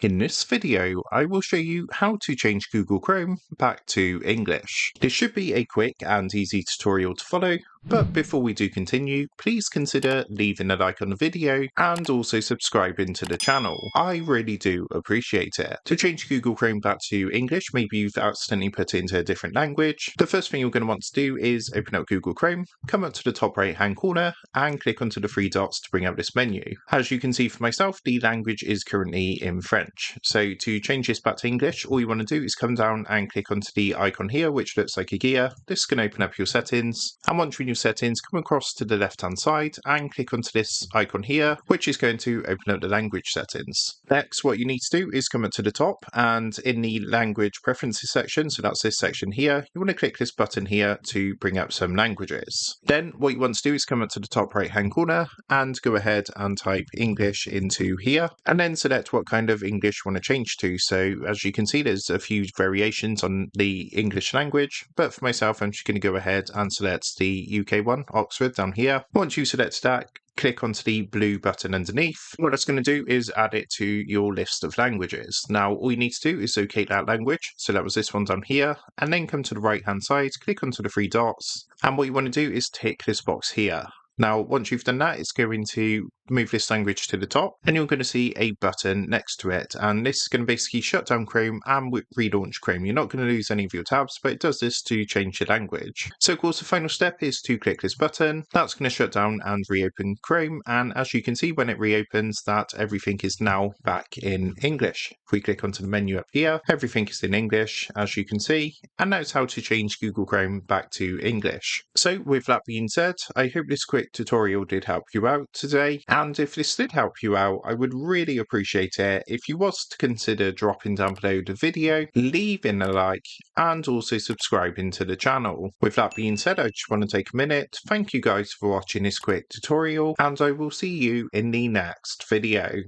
In this video, I will show you how to change Google Chrome back to English. This should be a quick and easy tutorial to follow, but before we do continue, please consider leaving a like on the video and also subscribing to the channel. I really do appreciate it. To change Google Chrome back to English, maybe you've accidentally put it into a different language. The first thing you're going to want to do is open up Google Chrome, come up to the top right hand corner and click onto the three dots to bring up this menu. As you can see for myself, the language is currently in French. So to change this back to English, all you want to do is come down and click onto the icon here, which looks like a gear. This can open up your settings. And once you're in your settings, come across to the left hand side and click onto this icon here, which is going to open up the language settings. Next, what you need to do is come up to the top and in the language preferences section, so that's this section here, you want to click this button here to bring up some languages. Then what you want to do is come up to the top right hand corner and go ahead and type English into here and then select what kind of English you want to change to. So as you can see, there's a few variations on the English language, but for myself, I'm just going to go ahead and select the UK one, Oxford, down here. Once you select that, click onto the blue button underneath. What it's going to do is add it to your list of languages. Now, all you need to do is locate that language. So that was this one down here, and then come to the right hand side, click onto the three dots. And what you want to do is tick this box here. Now, once you've done that, it's going to move this language to the top and you're going to see a button next to it. And this is going to basically shut down Chrome and relaunch Chrome. You're not going to lose any of your tabs, but it does this to change the language. So of course, the final step is to click this button. That's going to shut down and reopen Chrome. And as you can see, when it reopens, that everything is now back in English. If we click onto the menu up here, everything is in English, as you can see. And that's how to change Google Chrome back to English. So with that being said, I hope this quick tutorial did help you out today. And if this did help you out, I would really appreciate it if you was to consider dropping down below the video, leaving a like, and also subscribing to the channel. With that being said, I just want to take a minute. Thank you guys for watching this quick tutorial, and I will see you in the next video.